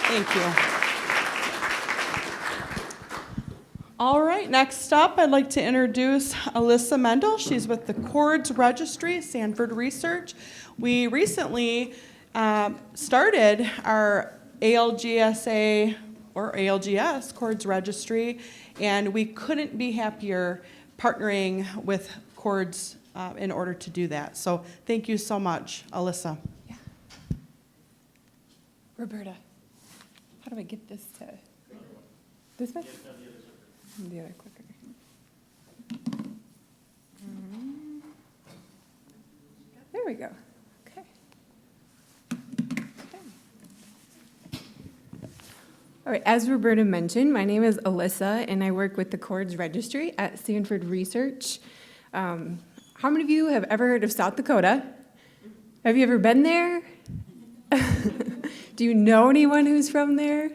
Thank you. All right, next up, I'd like to introduce Alyssa Mendel. She's with the CoRDS Registry, Sanford Research. We recently started our ALGSA or ALGS CoRDS Registry, and we couldn't be happier partnering with CoRDS in order to do that. So thank you so much, Alyssa. Yeah. Roberta, how do I get this to this one? The other clicker. There we go. Okay. All right, as Roberta mentioned, my name is Alyssa, and I work with the CoRDS Registry at Sanford Research. How many of you have ever heard of South Dakota? Have you ever been there? Do you know anyone who's from there?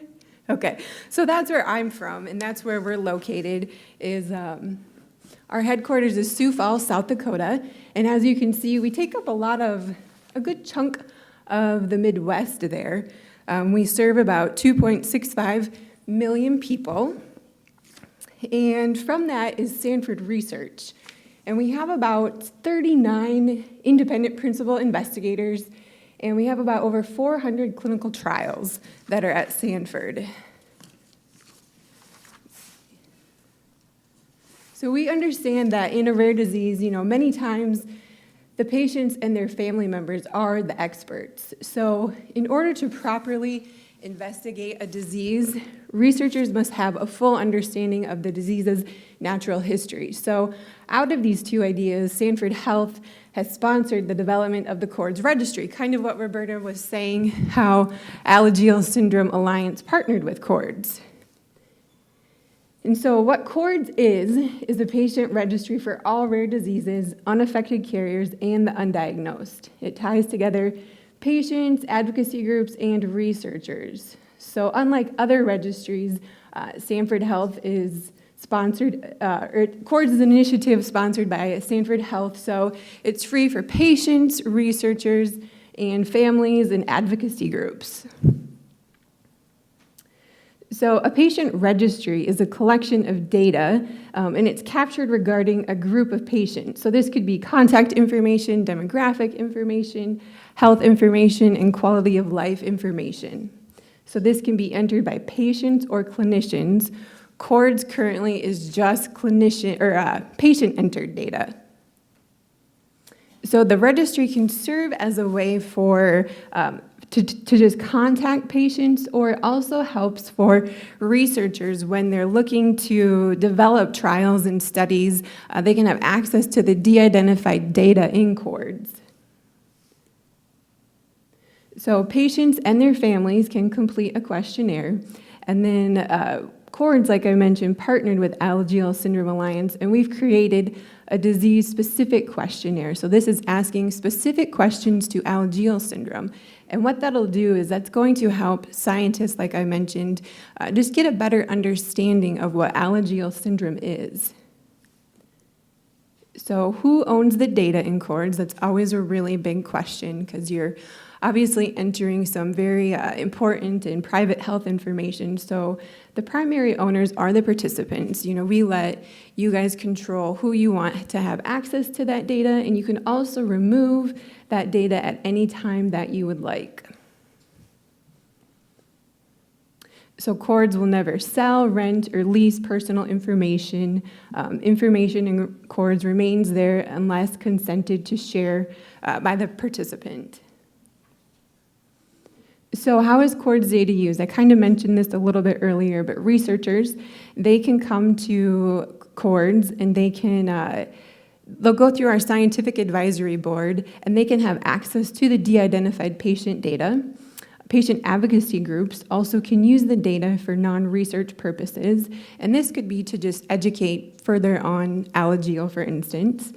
Okay, so that's where I'm from, and that's where we're located. Our headquarters is Sioux Falls, South Dakota, and as you can see, we take up a good chunk of the Midwest there. We serve about 2.65 million people, and from that is Sanford Research. And we have about 39 independent principal investigators, and we have about over 400 clinical trials that are at Sanford. So we understand that in a rare disease, many times the patients and their family members are the experts. So in order to properly investigate a disease, researchers must have a full understanding of the disease's natural history. So out of these two ideas, Sanford Health has sponsored the development of the CoRDS Registry, kind of what Roberta was saying, how Alagille Syndrome Alliance partnered with CoRDS. And so what CoRDS is a patient registry for all rare diseases, unaffected carriers, and the undiagnosed. It ties together patients, advocacy groups, and researchers. So unlike other registries, Sanford Health is sponsored, or CoRDS is an initiative sponsored by Sanford Health, so it's free for patients, researchers, and families and advocacy groups. So a patient registry is a collection of data, and it's captured regarding a group of patients. So this could be contact information, demographic information, health information, and quality of life information. So this can be entered by patients or clinicians. CoRDS currently is just patient-entered data. So the registry can serve as a way for to just contact patients, or it also helps for researchers when they're looking to develop trials and studies. They can have access to the de-identified data in CoRDS. So patients and their families can complete a questionnaire, and then CoRDS, like I mentioned, partnered with Alagille Syndrome Alliance, and we've created a disease-specific questionnaire. So this is asking specific questions to Alagille syndrome. And what that'll do is that's going to help scientists, like I mentioned, just get a better understanding of what Alagille syndrome is. So who owns the data in CoRDS? That's always a really big question, because you're obviously entering some very important and private health information. So the primary owners are the participants. We let you guys control who you want to have access to that data, and you can also remove that data at any time that you would like. So CoRDS will never sell, rent, or lease personal information. Information in CoRDS remains there unless consented to share by the participant. So how is CoRDS data used? I kind of mentioned this a little bit earlier, but researchers, they can come to CoRDS and they'll go through our scientific advisory board, and they can have access to the de-identified patient data. Patient advocacy groups also can use the data for non-research purposes, and this could be to just educate further on Alagille, for instance.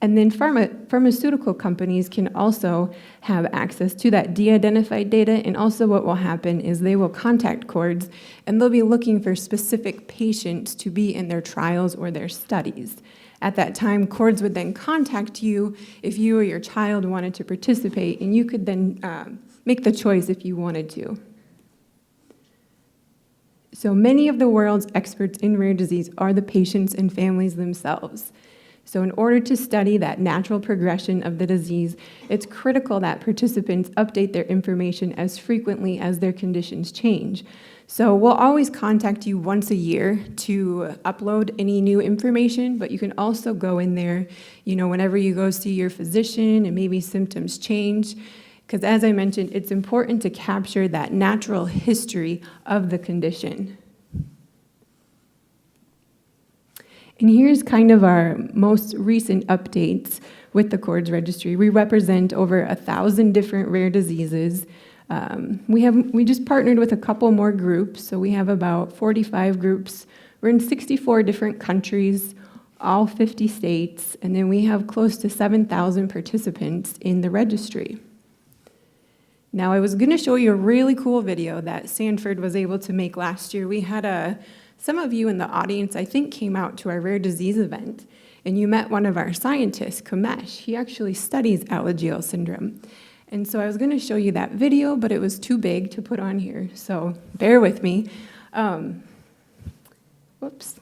And then pharmaceutical companies can also have access to that de-identified data, and also what will happen is they will contact CoRDS, and they'll be looking for specific patients to be in their trials or their studies. At that time, CoRDS would then contact you if you or your child wanted to participate, and you could then make the choice if you wanted to. So many of the world's experts in rare disease are the patients and families themselves. So in order to study that natural progression of the disease, it's critical that participants update their information as frequently as their conditions change. So we'll always contact you once a year to upload any new information, but you can also go in there, whenever you go see your physician and maybe symptoms change, because as I mentioned, it's important to capture that natural history of the condition. And here's kind of our most recent updates with the CoRDS Registry. We represent over 1,000 different rare diseases. We just partnered with a couple more groups, so we have about 45 groups. We're in 64 different countries, all 50 states, and then we have close to 7,000 participants in the registry. Now, I was going to show you a really cool video that Sanford was able to make last year. We had some of you in the audience, I think, came out to our rare disease event, and you met one of our scientists, Kamesh. He actually studies Alagille syndrome. And so I was going to show you that video, but it was too big to put on here, so bear with me. Whoops.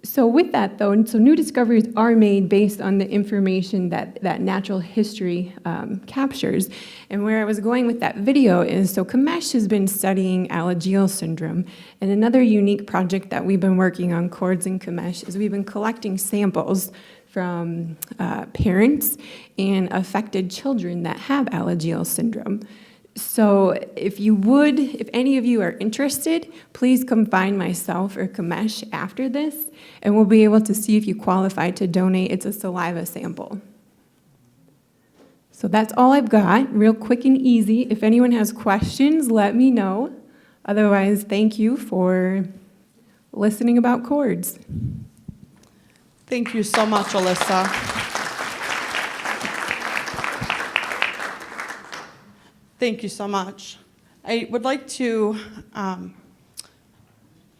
So with that, though, so new discoveries are made based on the information that natural history captures. And where I was going with that video is, so Kamesh has been studying Alagille syndrome, and another unique project that we've been working on, CoRDS and Kamesh, is we've been collecting samples from parents and affected children that have Alagille syndrome. So if any of you are interested, please come find myself or Kamesh after this, and we'll be able to see if you qualify to donate. It's a saliva sample. So that's all I've got, real quick and easy. If anyone has questions, let me know. Otherwise, thank you for listening about CoRDS. Thank you so much, Alyssa. Thank you so much. I would like to